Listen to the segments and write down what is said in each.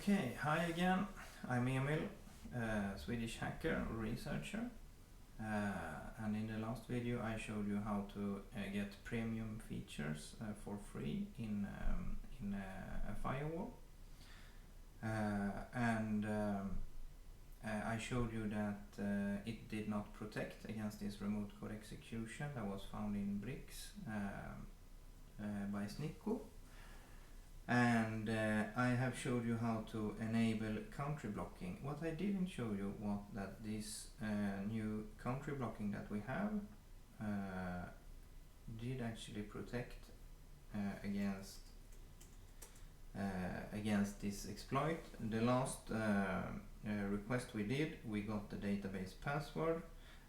Okay, hi again. I'm Emil, Swedish hacker or researcher. And in the last video I showed you how to get premium features for free in a firewall. I showed you that it did not protect against this remote code execution that was found in bricks by Snicko. And I have showed you how to enable country blocking. What I didn't show you was that this new country blocking that we have did actually protect against this exploit. The last request we did, we got the database password,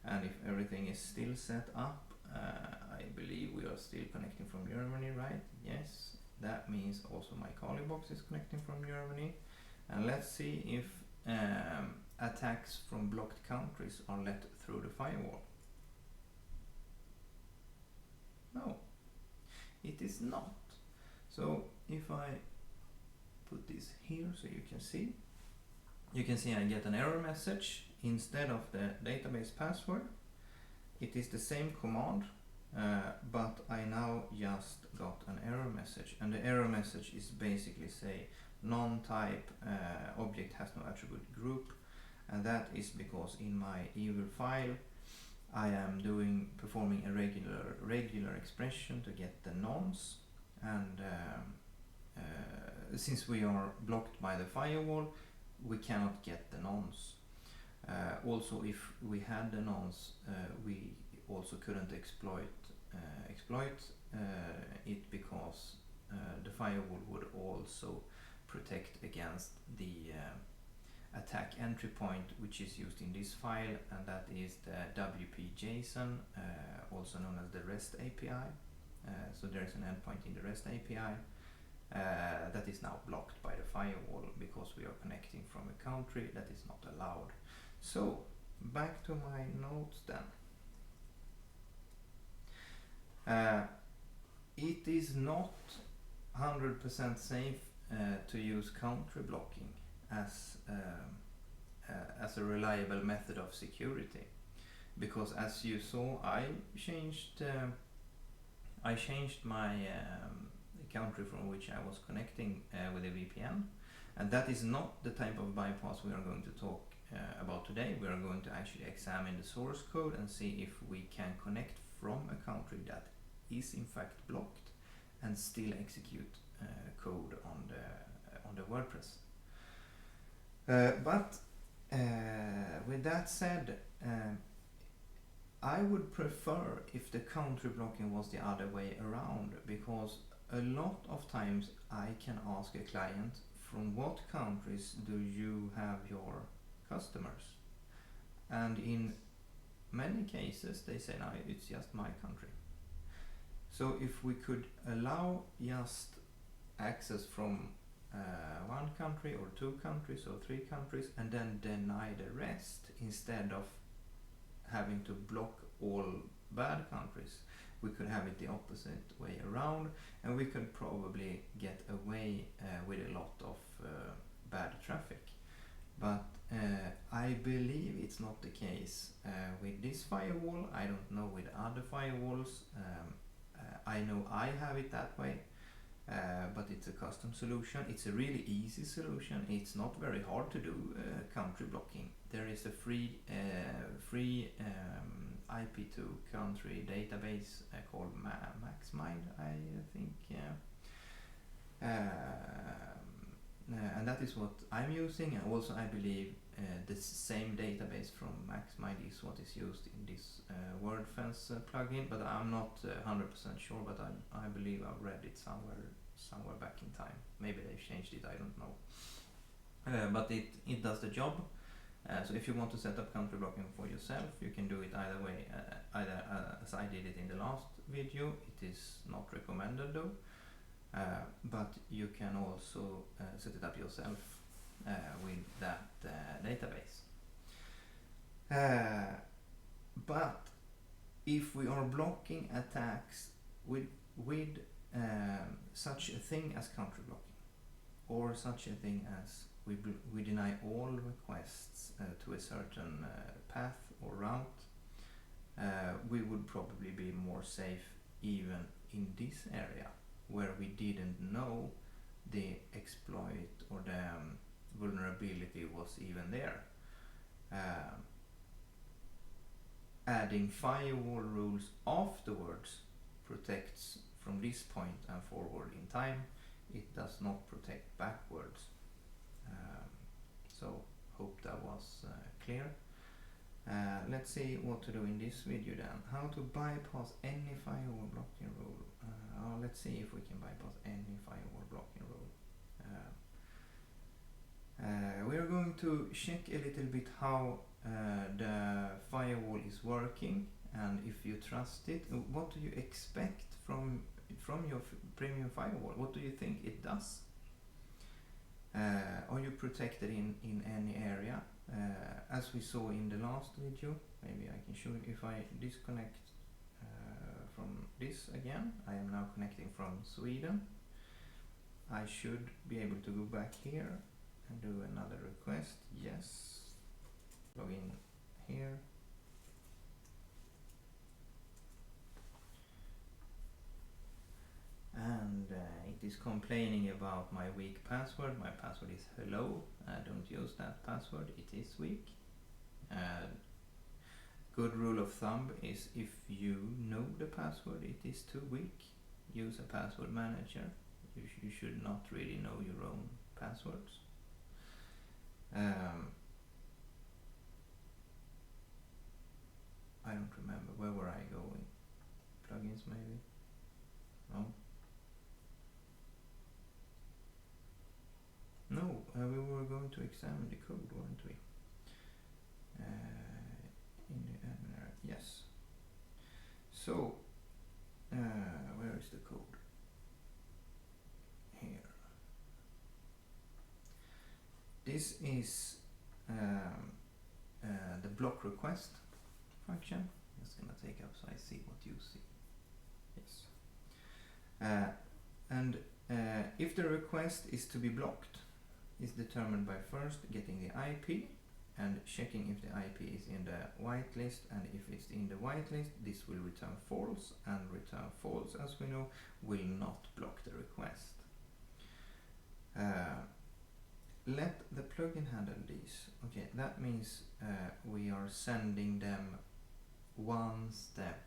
and if everything is still set up, I believe we are still connecting from Germany, right? Yes. That means also my Kali box is connecting from Germany. And let's see if attacks from blocked countries are let through the firewall. No, it is not. So if I put this here so you can see I get an error message instead of the database password. It is the same command, but I now just got an error message, and the error message is basically say non-type object has no attribute group, and that is because in my evil file I am performing a regular expression to get the nonce, and since we are blocked by the firewall we cannot get the nonce. Also, if we had the nonce, we also couldn't exploit it because the firewall would also protect against the attack entry point, which is used in this file, and that is the WP-JSON, also known as the REST API. So there is an endpoint in the REST API that is now blocked by the firewall because we are connecting from a country that is not allowed. So back to my notes then. It is not 100% safe to use country blocking as a reliable method of security, because as you saw, I changed my country from which I was connecting with a VPN, and that is not the type of bypass we are going to talk about today. We are going to actually examine the source code and see if we can connect from a country that is in fact blocked and still execute code on the WordPress. But with that said, I would prefer if the country blocking was the other way around, because a lot of times I can ask a client, from what countries do you have your customers? And in many cases they say, no, it's just my country. So if we could allow just access from one country or two countries or three countries and then deny the rest, instead of having to block all bad countries, we could have it the opposite way around, and we could probably get away with a lot of bad traffic. But I believe it's not the case with this firewall. I don't know with other firewalls. I know I have it that way, but it's a custom solution. It's a really easy solution. It's not very hard to do country blocking. There is a free IP2 country database called MaxMind, I think, and that is what I'm using. And also I believe the same database from MaxMind is what is used in this WordPress plugin, but I'm not 100% sure, but I believe I've read it somewhere back in time. Maybe they've changed it, I don't know. But it does the job. So if you want to set up country blocking for yourself, you can do it either way, either as I did it in the last video. It is not recommended though, but you can also set it up yourself with that database. But if we are blocking attacks with such a thing as country blocking, or such a thing as we deny all requests to a certain path or route, we would probably be more safe even in this area where we didn't know the exploit or the vulnerability was even there. Adding firewall rules afterwards protects from this point and forward in time. It does not protect backwards. So hope that was clear. Let's see what to do in this video then. How to bypass any firewall blocking rule. Let's see if we can bypass any firewall blocking rule. We are going to check a little bit how the firewall is working and if you trust it. What do you expect from your premium firewall? What do you think it does? Are you protected in any area? As we saw in the last video, maybe I can show you. If I disconnect from this again, I am now connecting from Sweden. I should be able to go back here and do another request. Yes, log in here. And it is complaining about my weak password. My password is hello. Don't use that password, it is weak. Good rule of thumb is if you know the password, it is too weak, use a password manager. You should not really know your own passwords. I don't remember, where were I going? Plugins maybe? No? No, we were going to examine the code, weren't we? In the admin area, yes. So, where is the code? Here. This is the block request function. I'm just gonna take up so I see what you see. Yes. And if the request is to be blocked, is determined by first getting the IP and checking if the IP is in the whitelist, and if it's in the whitelist, this will return false, and return false, as we know, will not block the request. Let the plugin handle these. Okay, that means we are sending them one step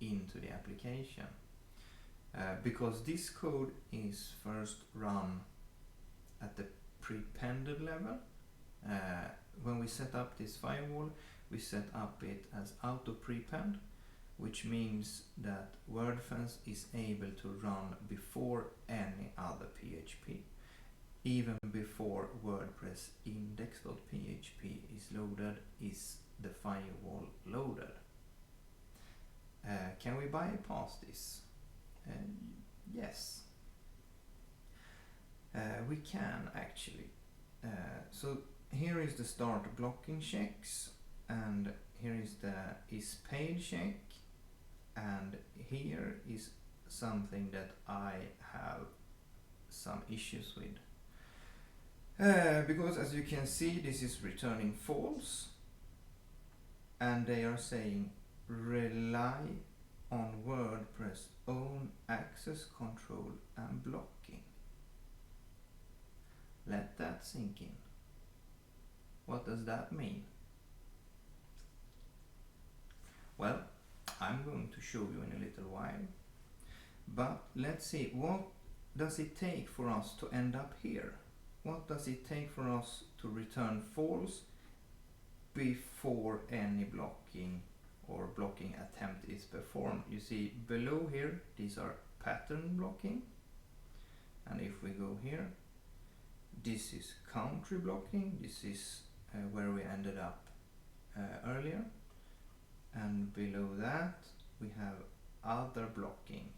into the application, because this code is first run at the prepended level. When we set up this firewall, we set up it as auto prepend, which means that WordPress is able to run before any other PHP, even before WordPress index.php is loaded, is the firewall loaded. Can we bypass this? Yes. We can actually. So here is the start blocking checks, and here is the is paid check, and here is something that I have some issues with. Because as you can see, this is returning false, and they are saying rely on WordPress own access control and blocking. Let that sink in. What does that mean? Well, I'm going to show you in a little while. But let's see, what does it take for us to end up here? What does it take for us to return false before any blocking or blocking attempt is performed? You see below here, these are pattern blocking. And if we go here, this is country blocking. This is where we ended up earlier. And below that, we have other blocking.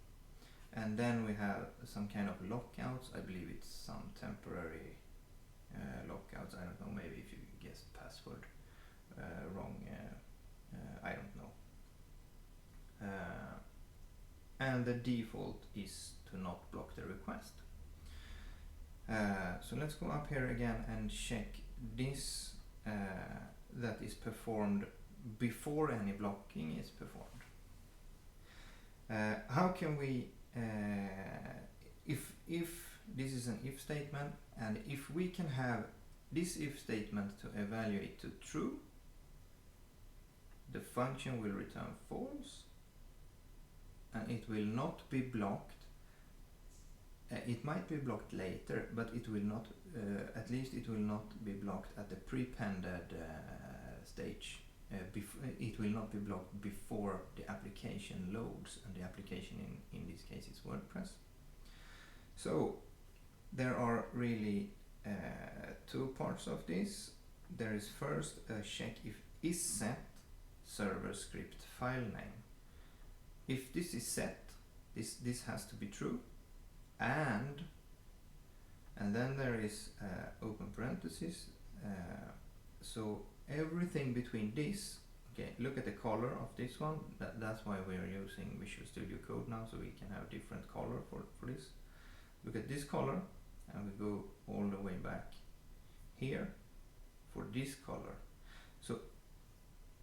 And then we have some kind of lockouts. I believe it's some temporary lockouts. I don't know, maybe if you guessed password wrong, I don't know. And the default is to not block the request. So let's go up here again and check this that is performed before any blocking is performed. How can we, if this is an if statement, and if we can have this if statement to evaluate to true, the function will return false, and it will not be blocked. It might be blocked later, but it will not, at least it will not be blocked at the prepended stage. It will not be blocked before the application loads, and the application in this case is WordPress. So there are really two parts of this. There is first a check if is set server script file name. If this is set, this has to be true, and then there is open parentheses. So everything between this, okay, look at the color of this one. That's why we are using Visual Studio Code now, so we can have different color for this. Look at this color, and we go all the way back here for this color. So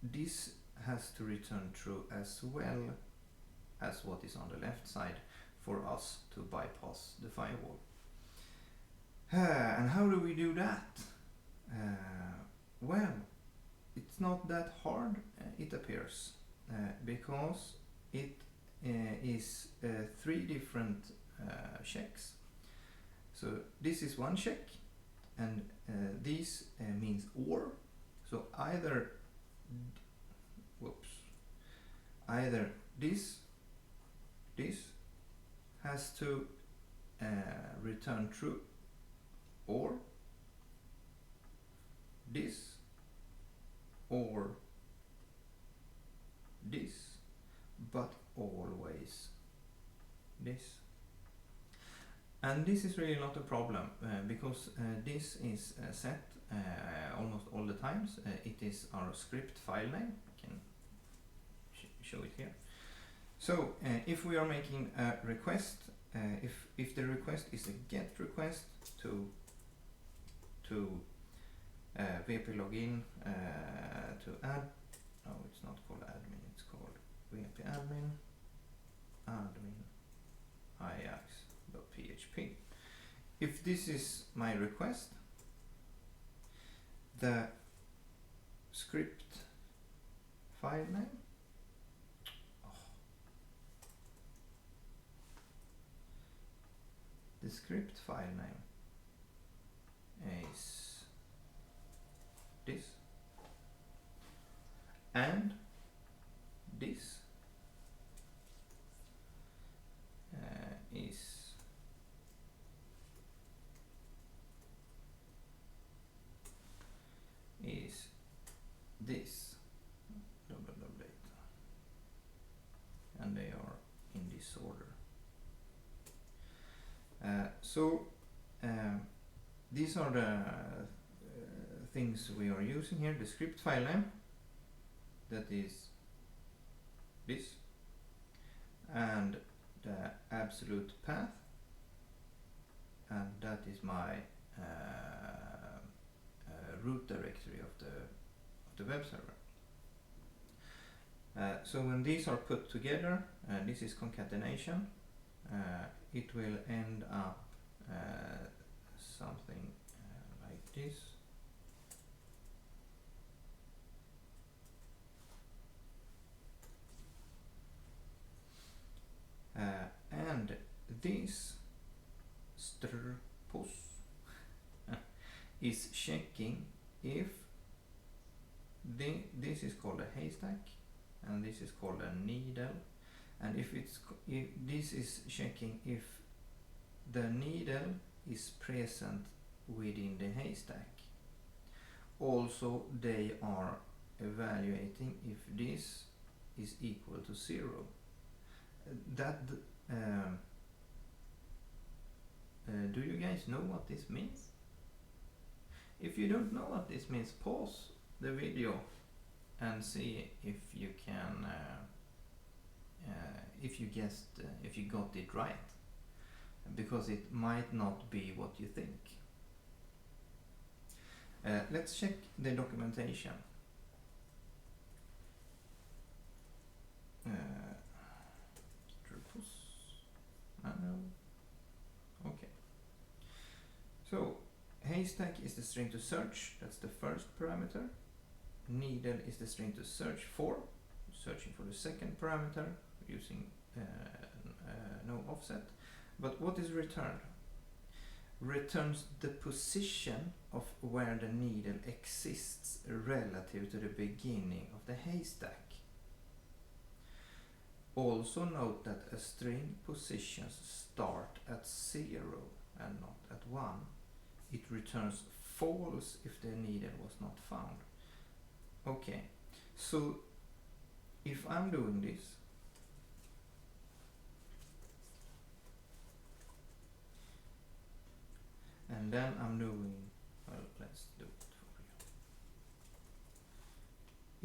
this has to return true as well as what is on the left side for us to bypass the firewall. And how do we do that? Well, it's not that hard, it appears, because it is 3 different checks. So this is one check, and this means or. So either this has to return true, or this, or this, but always this. And this is really not a problem, because this is set almost all the times. It is our script file name. I can show it here. So if we are making a request, if the request is a GET request to WP login to add, no, it's not called admin, it's called WP admin ajax.php. If this is my request, the script file name, the script file name is this, and this is this data, and they are in this order. These are the things we are using here. The script file name, that is this, and the absolute path, and that is my root directory of the web server. So when these are put together, this is concatenation, it will end up something like this. And this strpos is checking if this is called a haystack, and this is called a needle, and if this is checking if the needle is present within the haystack. Also, they are evaluating if this is equal to 0. Do you guys know what this means? If you don't know what this means, pause the video and see if you can, if you got it right, because it might not be what you think. Let's check the documentation. Okay. So haystack is the string to search. That's the first parameter. Needle is the string to search for. Searching for the second parameter using no offset. But what is returned? Returns the position of where the needle exists relative to the beginning of the haystack. Also note that a string positions start at 0 and not at 1. It returns false if the needle was not found. Okay, so if I'm doing this, and then I'm doing, well, let's do it for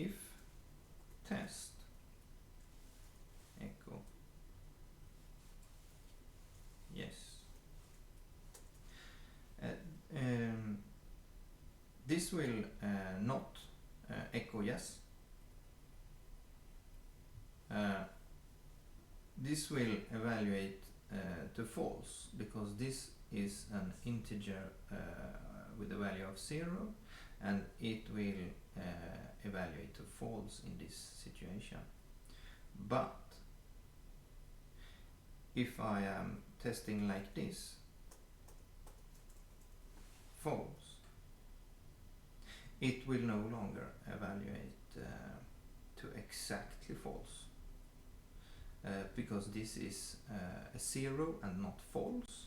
you. If test echo yes, this will not echo yes. This will evaluate to false because this is an integer with a value of 0, and it will evaluate to false in this situation. But if I am testing like this, false, it will no longer evaluate to exactly false. Because this is a 0 and not false,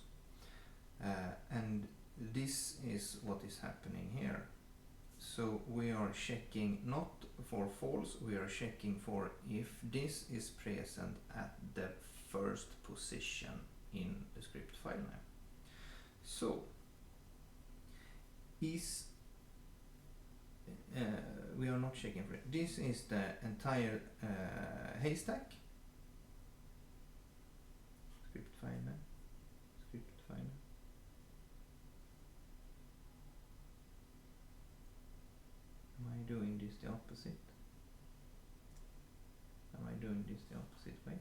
and this is what is happening here. So we are checking not for false, we are checking for if this is present at the first position in the script file name. So is we are not checking for it. This is the entire haystack. Script file name. Script file name. Am I doing this the opposite? Am I doing this the opposite way?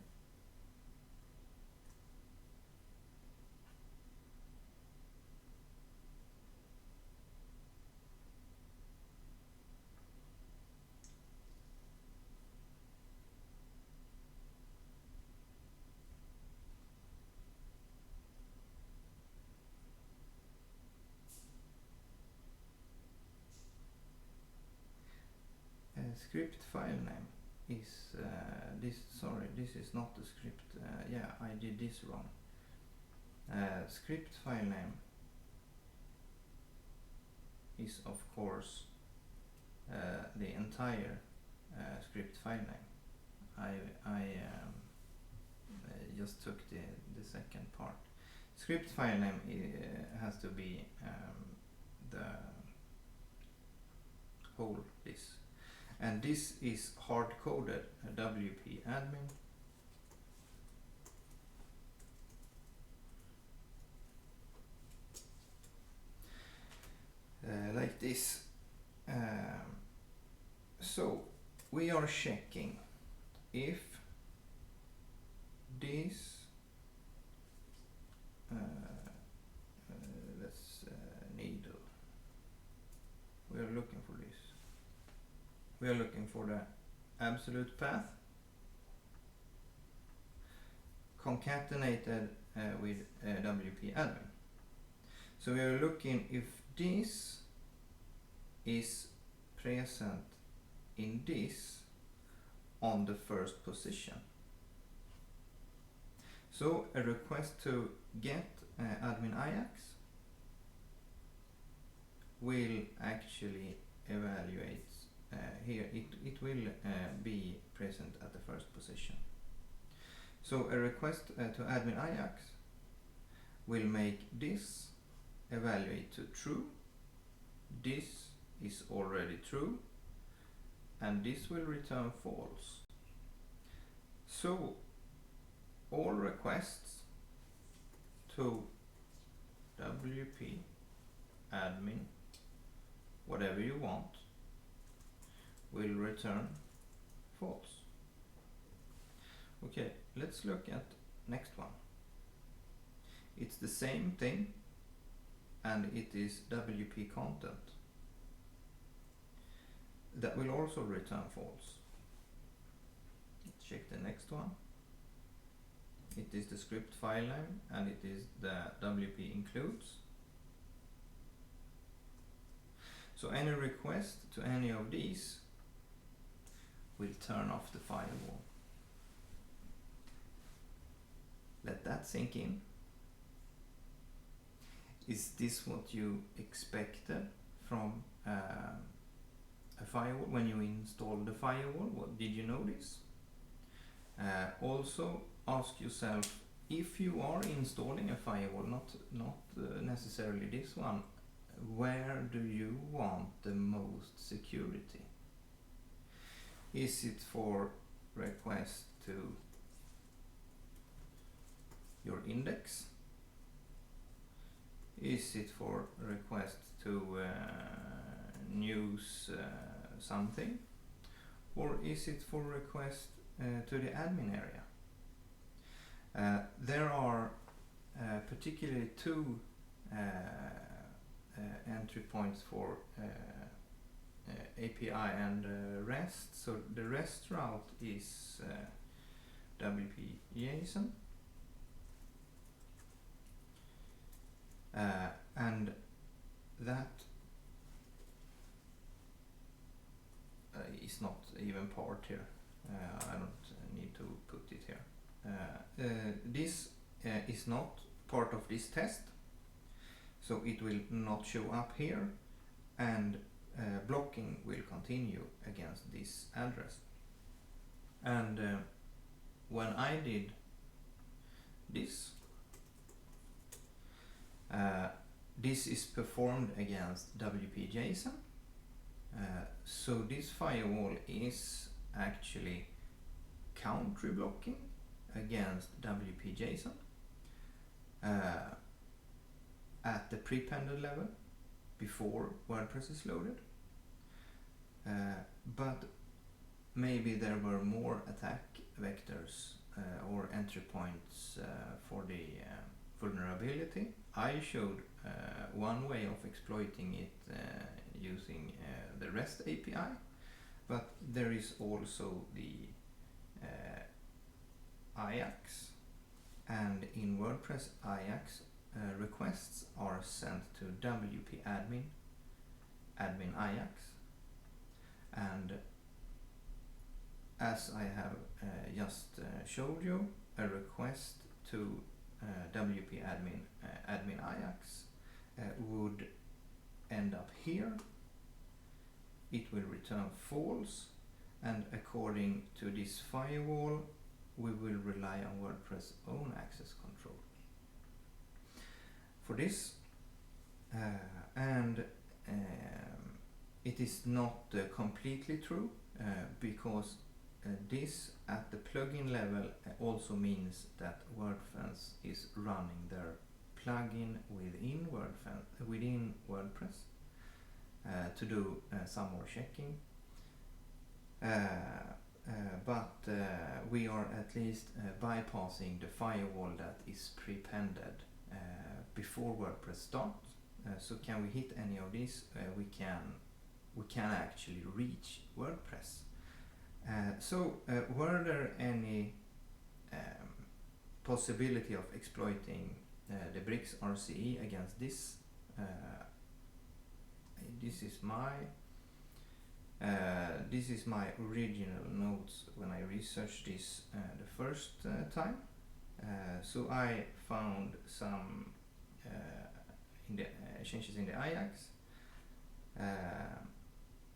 Script file name is this. Sorry, this is not the script. Yeah, I did this wrong. Script file name is of course the entire script file name. I just took the second part. Script file name has to be the whole this. And this is hard-coded WP admin. Like this. So we are checking if this needle. We are looking for this. We are looking for the absolute path concatenated with WP admin. So we are looking if this is present in this on the first position. So a request to get admin Ajax will actually evaluate here. It will be present at the first position. So a request to admin Ajax will make this evaluate to true. This is already true, and this will return false. So all requests to WP admin whatever you want will return false. Okay, let's look at next one. It's the same thing, and it is WP content. That will also return false. Let's check the next one. It is the script file name, and it is the WP includes. So any request to any of these will turn off the firewall. Let that sink in. Is this what you expected from a firewall when you install the firewall? What did you notice? Also ask yourself, if you are installing a firewall, not necessarily this one, where do you want the most security? Is it for request to your index? Is it for request to news something? Or is it for request to the admin area? There are particularly two entry points for API and REST. So the REST route is WP JSON, and that is not even part here. I don't need to put it here. This is not part of this test, so it will not show up here, and blocking will continue against this address. And when I did this, this is performed against WP JSON. So this firewall is actually country blocking against WP JSON at the prepended level before WordPress is loaded. But maybe there were more attack vectors or entry points for the vulnerability. I showed one way of exploiting it using the REST API, but there is also the Ajax, and in WordPress Ajax requests are sent to WP admin Ajax, and as I have just showed you, a request to WP admin Ajax would end up here. It will return false, and according to this firewall we will rely on WordPress own access control for this, and it is not completely true, because this at the plugin level also means that WordPress is running their plugin within WordPress to do some more checking, but we are at least bypassing the firewall that is prepended before WordPress starts. So can we hit any of these? We can actually reach WordPress. So were there any possibility of exploiting the Bricks RCE against this? This is my original notes when I researched this the first time. So I found some in the changes in the Ajax.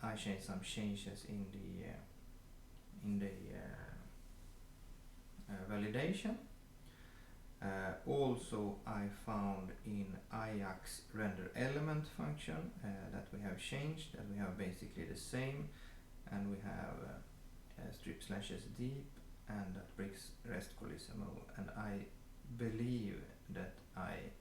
I changed some changes in the validation. Also I found in Ajax render element function that we have changed, that we have basically the same, and we have strip slashes deep and that bricks rest collision, and I believe that I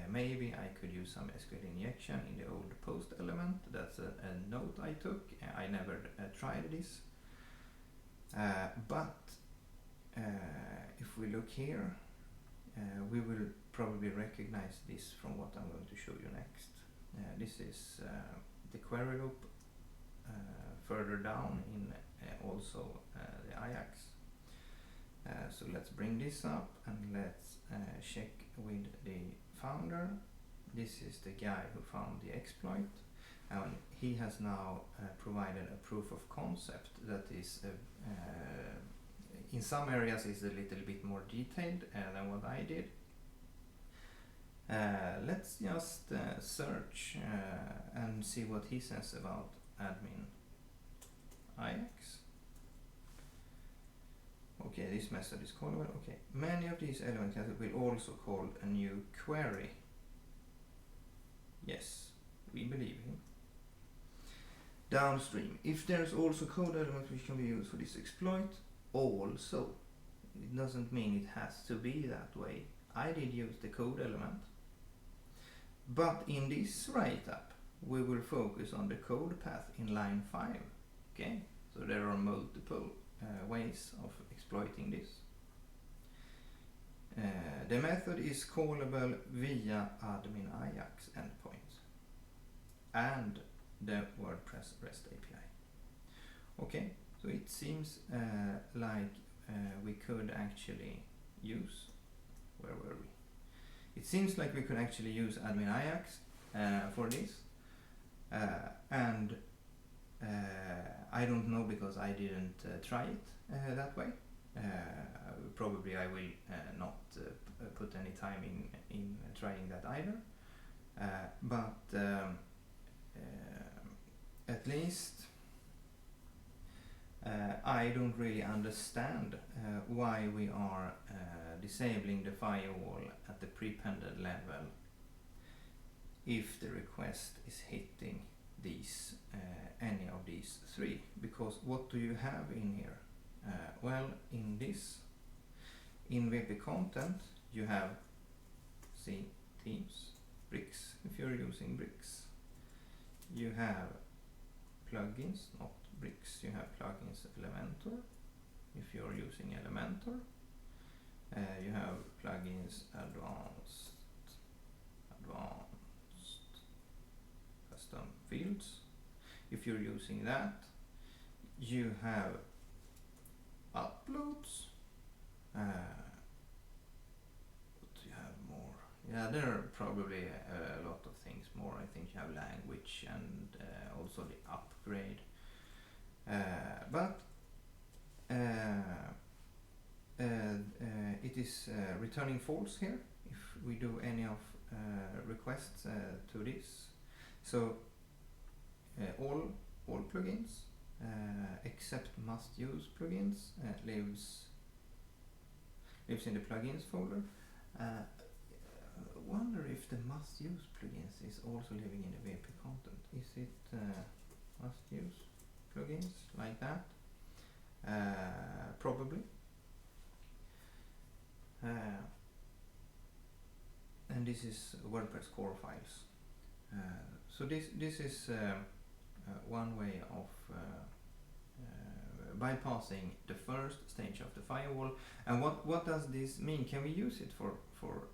maybe I could use some SQL injection in the old post element. That's a note I took. I never tried this. But if we look here, we will probably recognize this from what I'm going to show you next. This is the query loop further down in also the Ajax. So let's bring this up and let's check with the founder. This is the guy who found the exploit, and he has now provided a proof of concept that is in some areas is a little bit more detailed than what I did. Let's just search and see what he says about admin Ajax. Okay, this method is callable. Okay, many of these elements will also call a new query. Yes, we believe him. Downstream, if there's also code element which can be used for this exploit, also, it doesn't mean it has to be that way. I did use the code element, but in this write-up, we will focus on the code path in line 5. Okay, so there are multiple ways of exploiting this. The method is callable via admin Ajax endpoint and the WordPress REST API. Okay, so it seems like we could actually use, where were we? It seems like we could actually use admin Ajax for this, and I don't know because I didn't try it that way. Probably I will not put any time in trying that either, but at least I don't really understand why we are disabling the firewall at the prepended level if the request is hitting these any of these three, because what do you have in here? Well, in this, in WP content, you have themes, bricks if you're using bricks. You have plugins, not bricks. You have plugins Elementor if you're using Elementor. You have plugins advanced custom fields if you're using that. You have uploads. What do you have more? Yeah, there are probably a lot of things more. I think you have language and also the upgrade. But it is returning false here if we do any of requests to this. So all plugins except must use plugins lives in the plugins folder. Wonder if the must use plugins is also living in the WP content. Is it must use plugins like that? Probably. And this is WordPress core files. So this is one way of bypassing the first stage of the firewall. And what does this mean? Can we use it for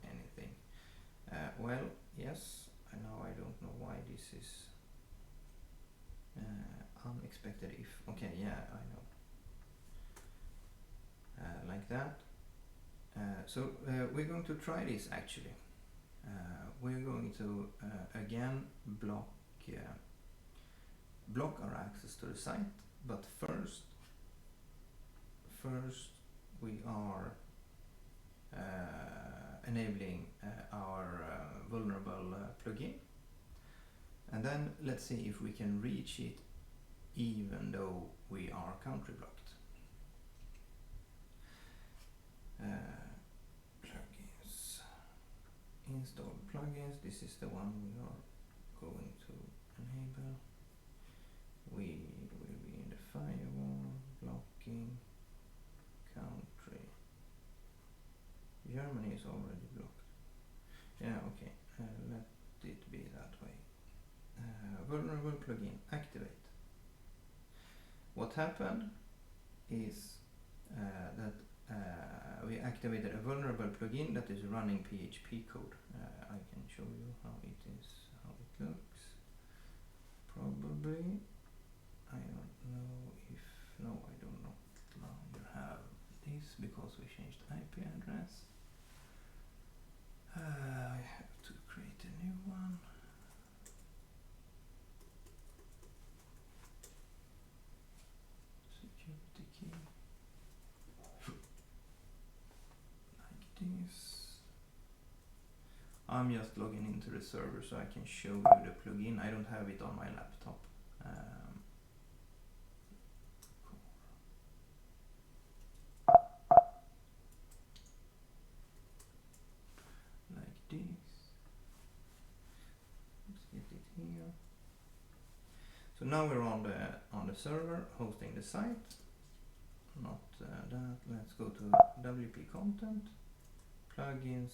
anything? Well, yes. Now I don't know why this is unexpected. Okay, yeah, I know. Like that. So we're going to try this actually. We're going to again block our access to the site, but first we are enabling our vulnerable plugin, and then let's see if we can reach it even though we are country blocked. Plugins, install plugins. This is the one we are going to enable. We will be in the firewall, blocking, country. Germany is already blocked. Yeah, okay. vulnerable plugin activate. What happened is that we activated a vulnerable plugin that is running PHP code. I can show you how it looks. Probably, I don't know if, no, I don't know. Now you have this because we changed IP address. I have to create a new one. Security key. Like this. I'm just logging into the server so I can show you the plugin. I don't have it on my laptop. Like this. Let's get it here. So now we're on the server hosting the site. Not that. Let's go to WP content, plugins,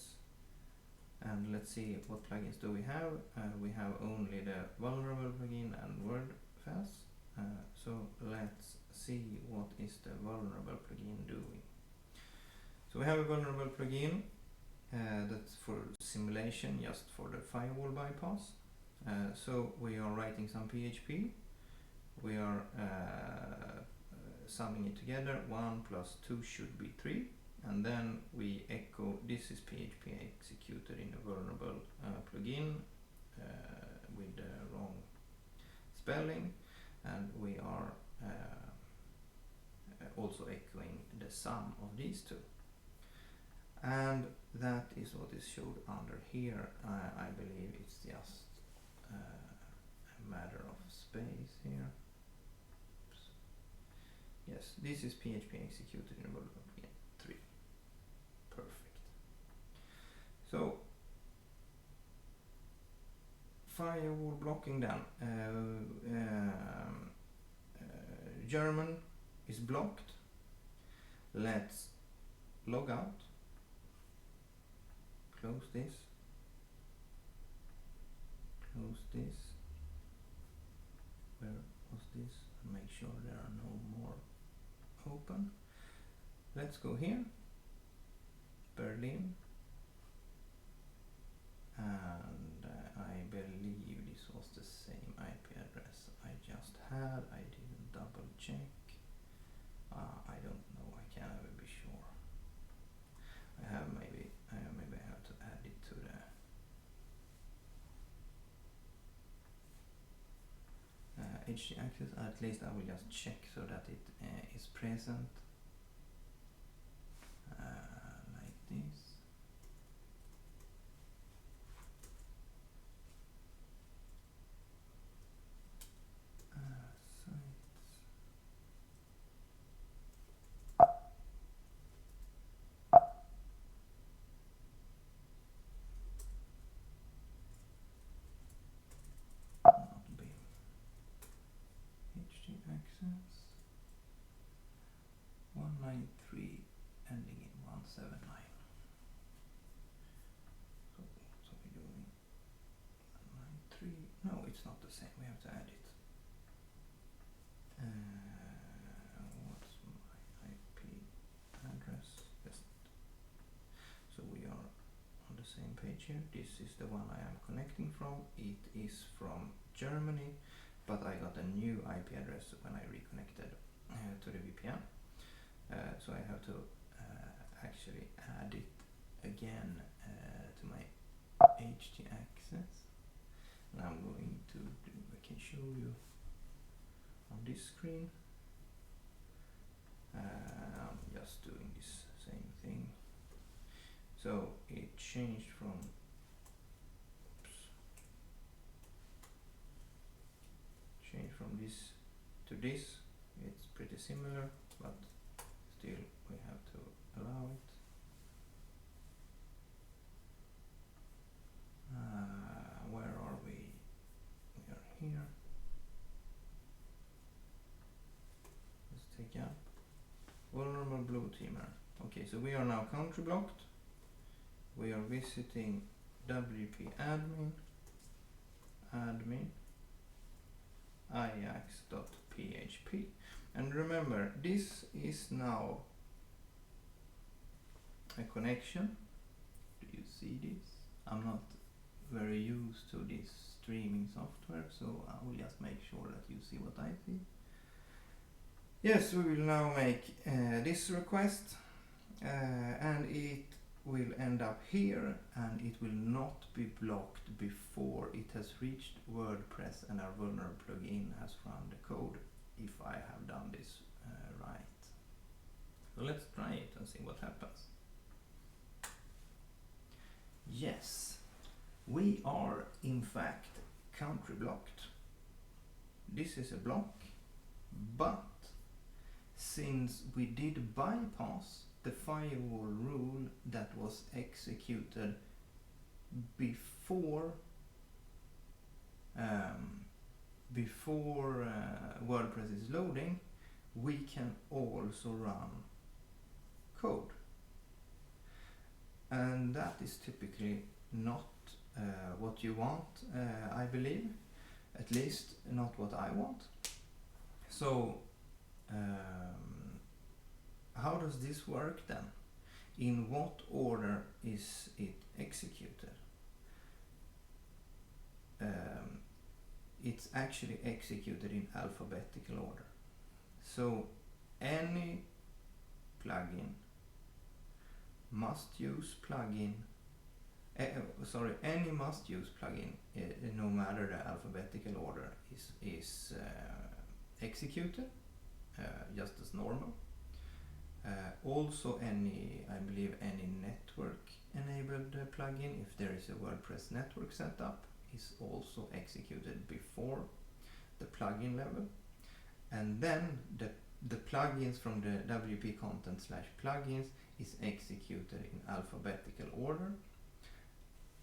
and let's see what plugins do we have. We have only the vulnerable plugin and WordPress. So let's see what is the vulnerable plugin doing. So we have a vulnerable plugin that's for simulation, just for the firewall bypass. So we are writing some PHP. We are summing it together. 1 plus 2 should be 3. And then we echo, this is PHP executed in a vulnerable plugin with the wrong spelling. And we are also echoing the sum of these two. And that is what is showed under here. I believe it's just a matter of space here. Oops. Yes, this is PHP executed in a vulnerable plugin 3. Perfect. So firewall blocking then. German is blocked. Let's log out. Close this. Close this. Where was this? Make sure there are no more open. Let's go here. Berlin. And I believe this was the same IP address I just had. I didn't double check. I don't know. I can't ever be sure. I have maybe I have to add it to the HT access. At least I will just check so that it is present. Like this. Access 193 ending in 179. So what are we doing? 193. No, it's not the same. We have to add it. What's my IP address? Yes. So we are on the same page here. This is the one I am connecting from. It is from Germany. But I got a new IP address when I reconnected to the VPN. So I have to actually add it again to my HT access. And I'm going to do, I can show you on this screen. I'm just doing this same thing. So it changed from this to this. It's pretty similar, but still we have to allow it. Where are we? We are here. Let's take up vulnerable blue teamer. Okay, so we are now country blocked. We are visiting WP admin. ajax.php. And remember, this is now a connection. Do you see this? I'm not very used to this streaming software, so I will just make sure that you see what I see. Yes, we will now make this request, and it will end up here, and it will not be blocked before it has reached WordPress and our vulnerable plugin has run the code, if I have done this right. So let's try it and see what happens. Yes, we are in fact country blocked. This is a block, but since we did bypass the firewall rule that was executed before WordPress is loading, we can also run code. And that is typically not what you want, I believe, at least not what I want. So how does this work then? In what order is it executed? It's actually executed in alphabetical order. So any plugin must use plugin, any must use plugin, no matter the alphabetical order, is executed just as normal. Also I believe any network enabled plugin, if there is a WordPress network setup, is also executed before the plugin level. And then the plugins from the WP content / plugins is executed in alphabetical order.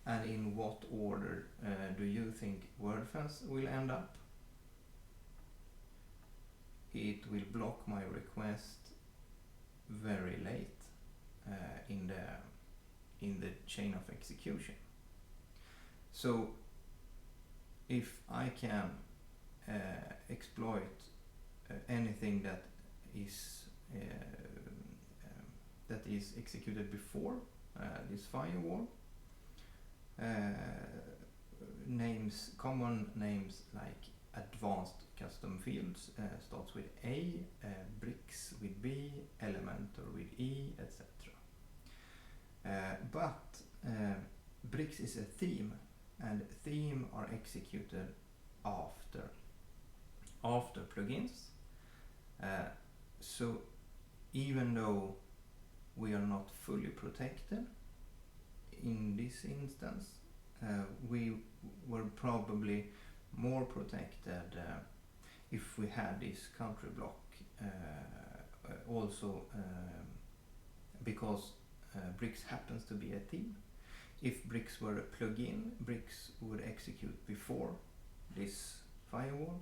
And in what order do you think WordPress will end up? It will block my request very late in the chain of execution. So if I can exploit anything that is executed before this firewall, common names like advanced custom fields starts with A, bricks with B, Elementor with E, etc. But bricks is a theme, and theme are executed after plugins. So even though we are not fully protected in this instance, we were probably more protected if we had this country block also because bricks happens to be a theme. If bricks were a plugin, bricks would execute before this firewall,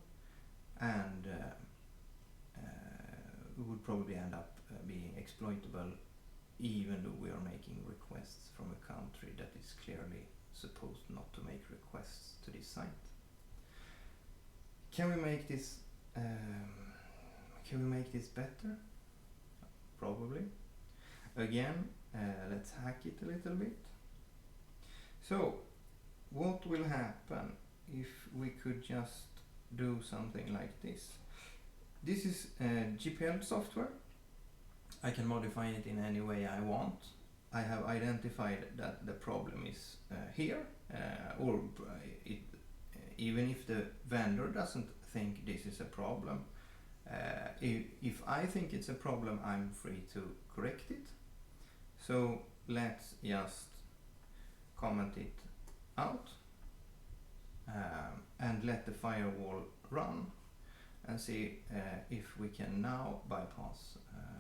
and we would probably end up being exploitable, even though we are making requests from a country that is clearly supposed not to make requests to this site. Can we make this better? Probably. Again, let's hack it a little bit. So what will happen if we could just do something like this? This is GPL software. I can modify it in any way I want. I have identified that the problem is here, or even if the vendor doesn't think this is a problem, if I think it's a problem, I'm free to correct it. So let's just comment it out and let the firewall run and see if we can now bypass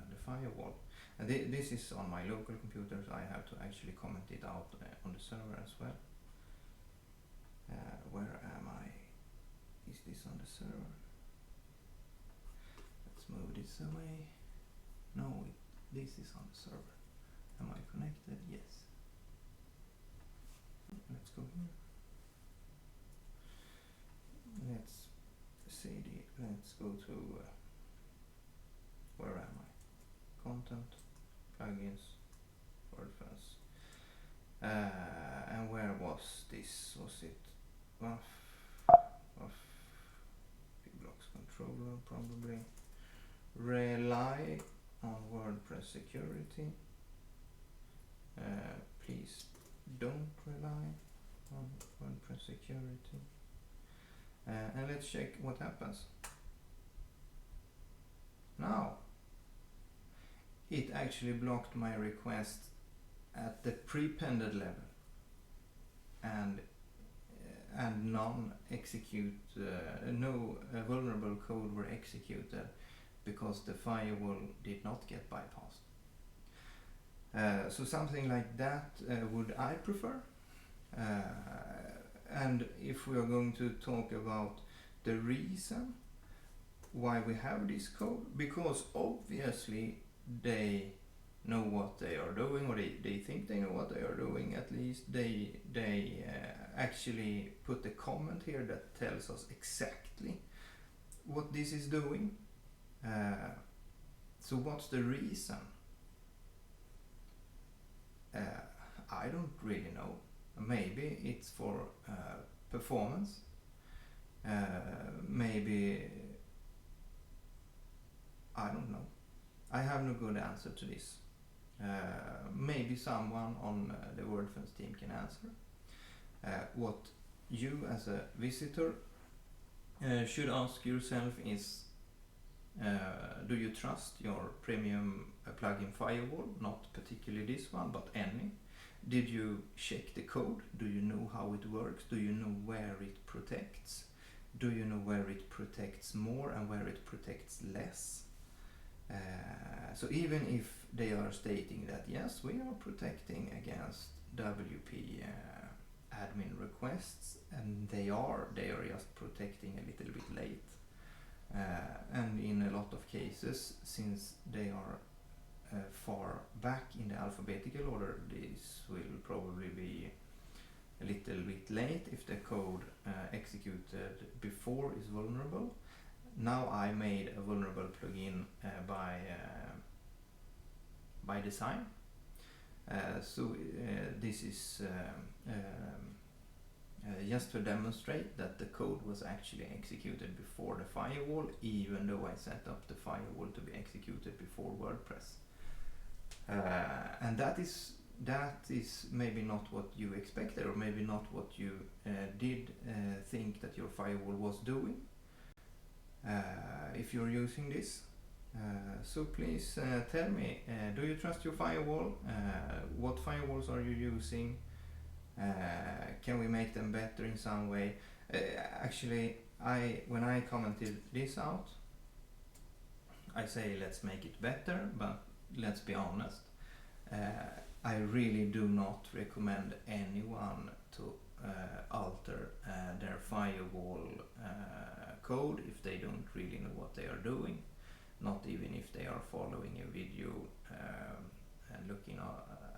the firewall. And this is on my local computer, so I have to actually comment it out on the server as well. Where am I? Is this on the server? Let's move this away. No, this is on the server. Am I connected? Yes. Let's go here. Let's cd. Let's go to where am I? Content, plugins, WordPress. And where was this? Was it blocks controller probably. Rely on WordPress security. Please don't rely on WordPress security. And let's check what happens. Now, it actually blocked my request at the prepended level, and no vulnerable code were executed because the firewall did not get bypassed. So something like that would I prefer. And if we are going to talk about the reason why we have this code, because obviously they know what they are doing, or they think they know what they are doing. At least they actually put a comment here that tells us exactly what this is doing. So what's the reason? I don't really know. Maybe it's for performance. Maybe, I don't know. I have no good answer to this. Maybe someone on the WordPress team can answer. What you as a visitor should ask yourself is, do you trust your premium plugin firewall? Not particularly this one, but any. Did you check the code? Do you know how it works? Do you know where it protects? Do you know where it protects more and where it protects less? So even if they are stating that yes, we are protecting against WP admin requests, and they are just protecting a little bit late. And in a lot of cases, since they are far back in the alphabetical order, this will probably be a little bit late if the code executed before is vulnerable. Now I made a vulnerable plugin by design. So this is just to demonstrate that the code was actually executed before the firewall, even though I set up the firewall to be executed before WordPress. And that is maybe not what you expected, or maybe not what you did think that your firewall was doing if you're using this. So please tell me, do you trust your firewall? What firewalls are you using? Can we make them better in some way? Actually, when I commented this out, I say let's make it better, but let's be honest, I really do not recommend anyone to alter their firewall code if they don't really know what they are doing, not even if they are following a video and looking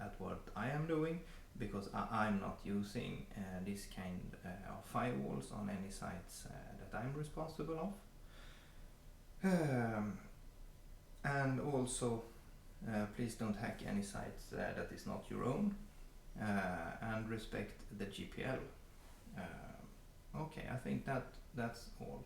at what I am doing, because I'm not using this kind of firewalls on any sites that I'm responsible of. And also, please don't hack any sites that is not your own, and respect the GPL. Okay, I think that's all.